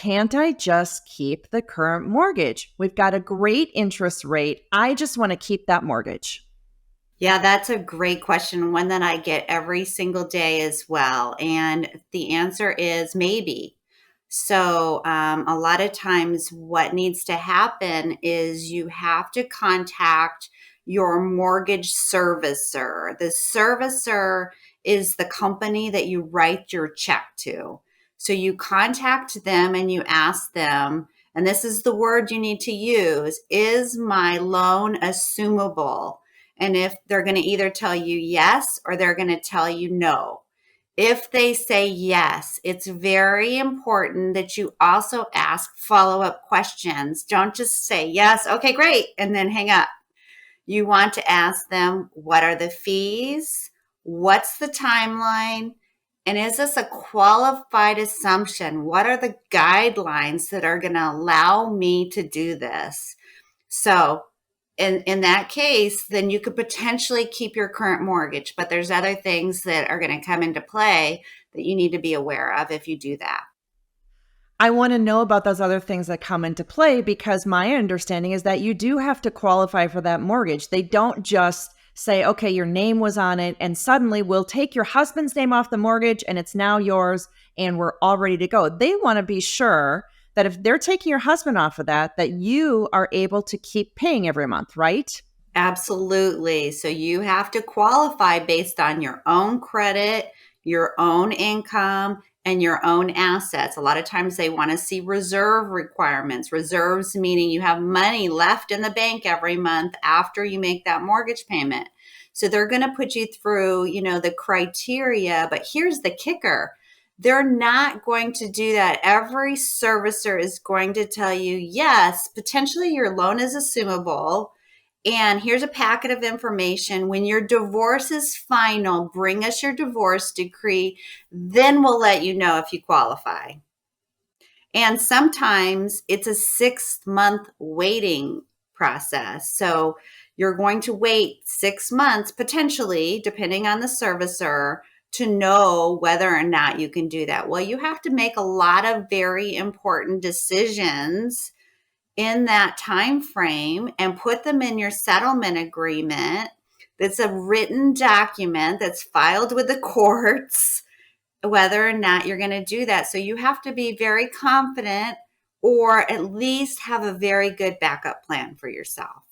can't I just keep the current mortgage? We've got a great interest rate. I just want to keep that mortgage. Yeah, that's a great question. One that I get every single day as well. And the answer is maybe. So, a lot of times, what needs to happen is you have to contact your mortgage servicer. The servicer is the company that you write your check to. So, you contact them and you ask them, and this is the word you need to use, is my loan assumable? And if they're going to either tell you yes or they're going to tell you no. If they say yes, it's very important that you also ask follow up questions. Don't just say yes, okay, great, and then hang up. You want to ask them, what are the fees? What's the timeline? And is this a qualified assumption? What are the guidelines that are going to allow me to do this? So, in that case, then you could potentially keep your current mortgage, but there's other things that are going to come into play that you need to be aware of if you do that. I want to know about those other things that come into play because my understanding is that you do have to qualify for that mortgage. They don't just say, okay, your name was on it, and suddenly we'll take your husband's name off the mortgage and it's now yours and we're all ready to go. They want to be sure that if they're taking your husband off of that, that you are able to keep paying every month, right? Absolutely. So you have to qualify based on your own credit, your own income, and your own assets. A lot of times they want to see reserve requirements. Reserves meaning you have money left in the bank every month after you make that mortgage payment. So they're going to put you through, the criteria, but here's the kicker. They're not going to do that. Every servicer is going to tell you, yes, potentially your loan is assumable. And here's a packet of information. When your divorce is final, bring us your divorce decree. Then we'll let you know if you qualify. And sometimes it's a 6-month waiting process. So you're going to wait 6 months, potentially, depending on the servicer, to know whether or not you can do that. Well, you have to make a lot of very important decisions in that time frame and put them in your settlement agreement. That's a written document that's filed with the courts, whether or not you're going to do that. So you have to be very confident or at least have a very good backup plan for yourself.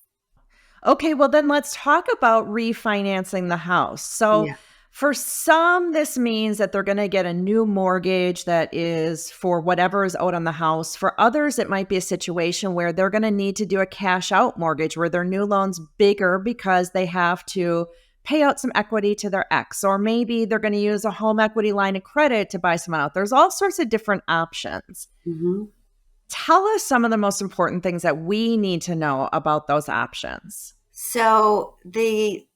Okay, well, then let's talk about refinancing the house. So, Yeah. for some, this means that they're going to get a new mortgage that is for whatever is owed on the house. For others, it might be a situation where they're going to need to do a cash out mortgage where their new loan's bigger because they have to pay out some equity to their ex, or maybe they're going to use a home equity line of credit to buy someone out. There's all sorts of different options. Mhm. Tell us some of the most important things that we need to know about those options. So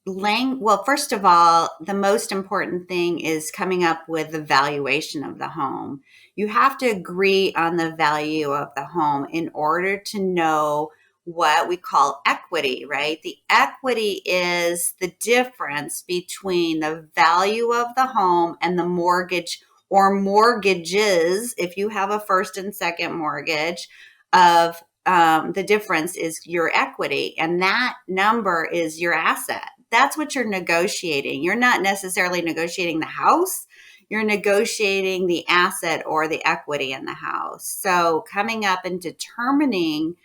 well, first of all, the most important thing is coming up with the valuation of the home. You have to agree on the value of the home in order to know what we call equity, right? The equity is the difference between the value of the home and the mortgage or mortgages, if you have a first and second mortgage, of the difference is your equity, and that number is your asset. That's what you're negotiating. You're not necessarily negotiating the house. You're negotiating the asset or the equity in the house. So coming up and determining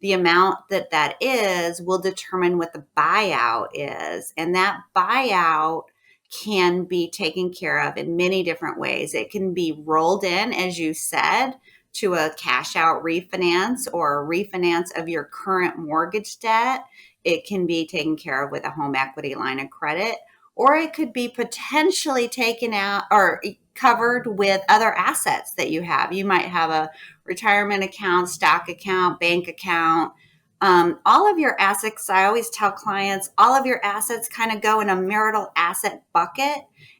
the amount that is will determine what the buyout is. And that buyout can be taken care of in many different ways. It can be rolled in, as you said, to a cash out refinance or a refinance of your current mortgage debt. It can be taken care of with a home equity line of credit, or it could be potentially taken out or covered with other assets that you have. You might have a retirement account, stock account, bank account. All of your assets, I always tell clients, all of your assets kind of go in a marital asset bucket.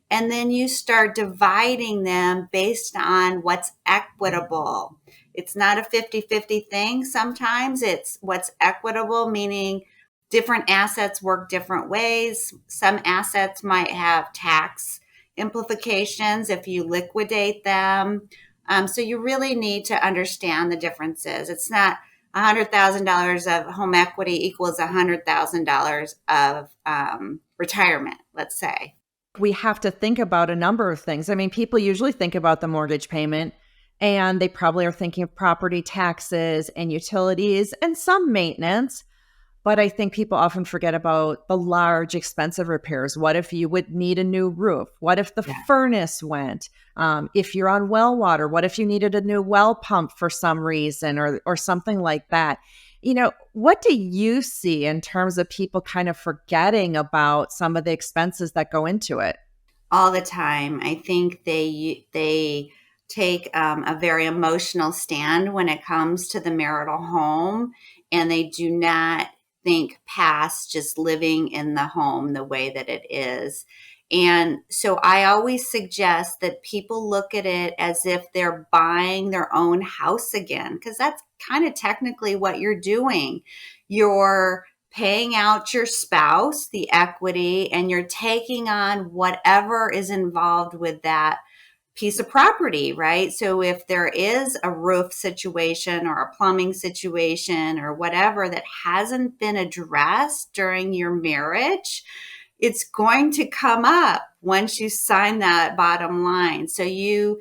And then you start dividing them based on what's equitable. It's not a 50-50 thing. Sometimes it's what's equitable, meaning different assets work different ways. Some assets might have tax implications if you liquidate them. So you really need to understand the differences. It's not $100,000 of home equity equals $100,000 of retirement, let's say. We have to think about a number of things. I mean, people usually think about the mortgage payment and they probably are thinking of property taxes and utilities and some maintenance. But I think people often forget about the large, expensive repairs. What if you would need a new roof? What if the Yeah. furnace went? If you're on well water, what if you needed a new well pump for some reason or something like that? What do you see in terms of people kind of forgetting about some of the expenses that go into it? All the time. I think they take a very emotional stand when it comes to the marital home, and they do not think past just living in the home the way that it is. And so I always suggest that people look at it as if they're buying their own house again, because that's kind of technically what you're doing. You're paying out your spouse the equity, and you're taking on whatever is involved with that piece of property, right? So if there is a roof situation or a plumbing situation or whatever that hasn't been addressed during your marriage, it's going to come up once you sign that bottom line. So you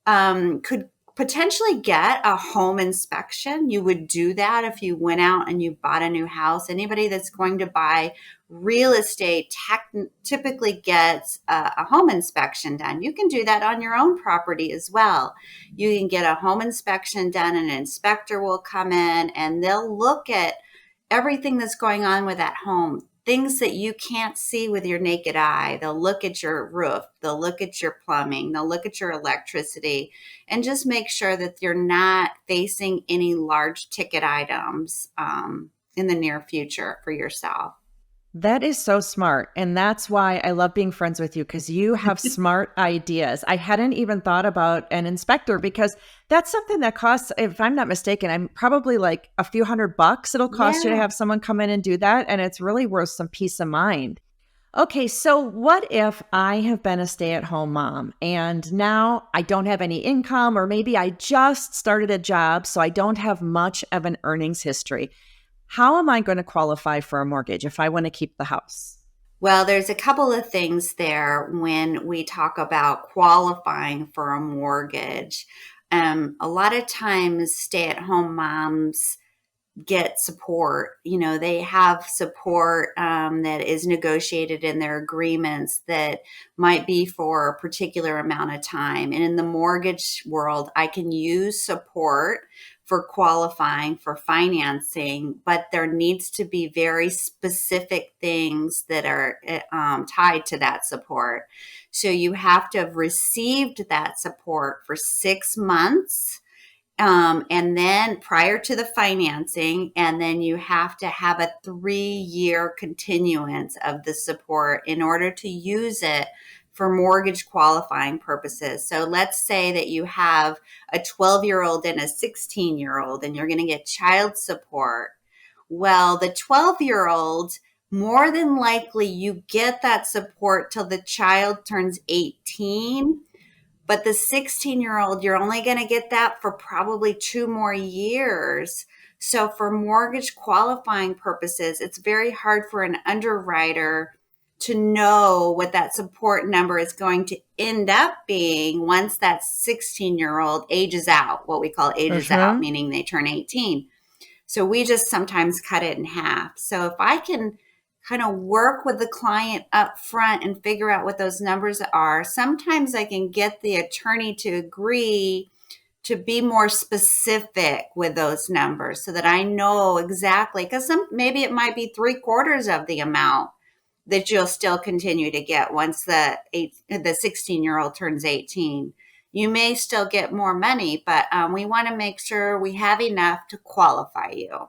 could potentially get a home inspection. You would do that if you went out and you bought a new house. Anybody that's going to buy real estate typically gets a home inspection done. You can do that on your own property as well. You can get a home inspection done, and an inspector will come in and they'll look at everything that's going on with that home, things that you can't see with your naked eye. They'll look at your roof, they'll look at your plumbing, they'll look at your electricity, and just make sure that you're not facing any large ticket items in the near future for yourself. That is so smart. And that's why I love being friends with you because you have smart ideas. I hadn't even thought about an inspector because that's something that costs, if I'm not mistaken, I'm probably like a few $100 it'll cost you to Yeah. have someone come in and do that. And it's really worth some peace of mind. Okay, so what if I have been a stay at home mom and now I don't have any income, or maybe I just started a job, so I don't have much of an earnings history? How am I going to qualify for a mortgage if I want to keep the house? Well, there's a couple of things there when we talk about qualifying for a mortgage. A lot of times, stay at home moms get support. They have support that is negotiated in their agreements that might be for a particular amount of time. And in the mortgage world, I can use support for qualifying for financing, but there needs to be very specific things that are tied to that support. So you have to have received that support for 6 months, and then prior to the financing, and then you have to have a 3-year continuance of the support in order to use it for mortgage qualifying purposes. So let's say that you have a 12-year-old and a 16-year-old, and you're going to get child support. Well, the 12-year-old, more than likely, you get that support till the child turns 18, but the 16-year-old, you're only going to get that for probably 2 more years. So, for mortgage qualifying purposes, it's very hard for an underwriter to know what that support number is going to end up being once that 16-year-old ages out, what we call ages out, Mhm. meaning they turn 18. So we just sometimes cut it in half. So if I can kind of work with the client up front and figure out what those numbers are, sometimes I can get the attorney to agree to be more specific with those numbers so that I know exactly, because maybe it might be 3/4 of the amount that you'll still continue to get once the 16-year-old turns 18. You may still get more money, but we want to make sure we have enough to qualify you.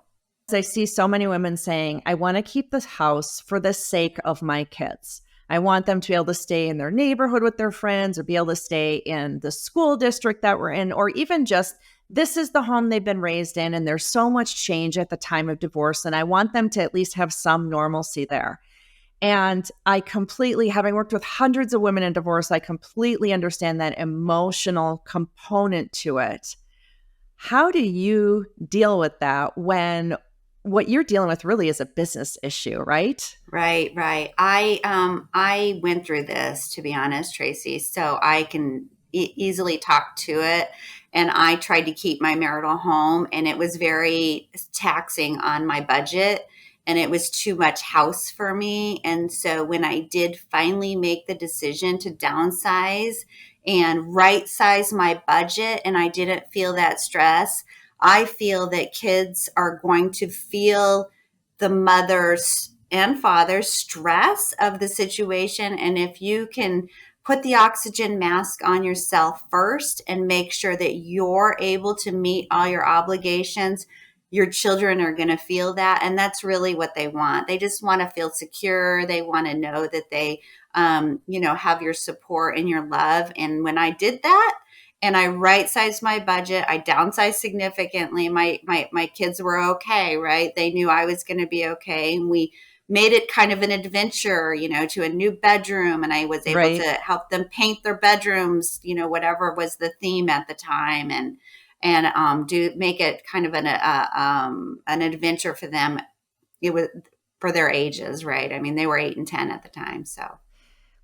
I see so many women saying, I want to keep this house for the sake of my kids. I want them to be able to stay in their neighborhood with their friends or be able to stay in the school district that we're in, or even just this is the home they've been raised in. And there's so much change at the time of divorce. And I want them to at least have some normalcy there. And I completely, having worked with hundreds of women in divorce, I completely understand that emotional component to it. How do you deal with that when what you're dealing with really is a business issue, right? Right, right. I went through this, to be honest, Tracy, so I can easily talk to it. And I tried to keep my marital home, and it was very taxing on my budget, and it was too much house for me. And so when I did finally make the decision to downsize and right size my budget, and I didn't feel that stress, I feel that kids are going to feel the mother's and father's stress of the situation. And if you can put the oxygen mask on yourself first and make sure that you're able to meet all your obligations, your children are going to feel that. And that's really what they want. They just want to feel secure. They want to know that they, have your support and your love. And when I did that, and I right sized my budget. I downsized significantly. My kids were okay, right? They knew I was going to be okay, and we made it kind of an adventure, to a new bedroom, and I was able to Right. help them paint their bedrooms, whatever was the theme at the time, and do make it kind of an adventure for them. It was for their ages, right? I mean, they were 8 and 10 at the time, so.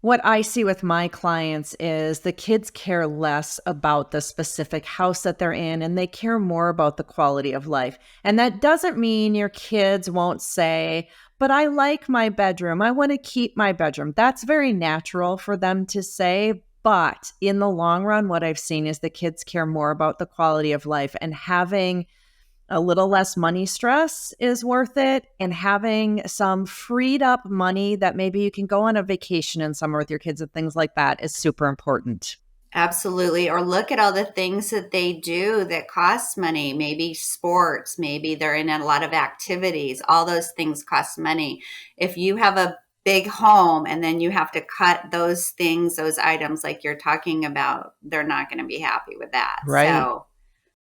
What I see with my clients is the kids care less about the specific house that they're in and they care more about the quality of life. And that doesn't mean your kids won't say, but I like my bedroom. I want to keep my bedroom. That's very natural for them to say. But in the long run, what I've seen is the kids care more about the quality of life, and having a little less money stress is worth it, and having some freed up money that maybe you can go on a vacation in summer with your kids and things like that is super important. Absolutely. Or look at all the things that they do that cost money. Maybe sports, maybe they're in a lot of activities. All those things cost money. If you have a big home and then you have to cut those things, those items like you're talking about, they're not going to be happy with that. Right. So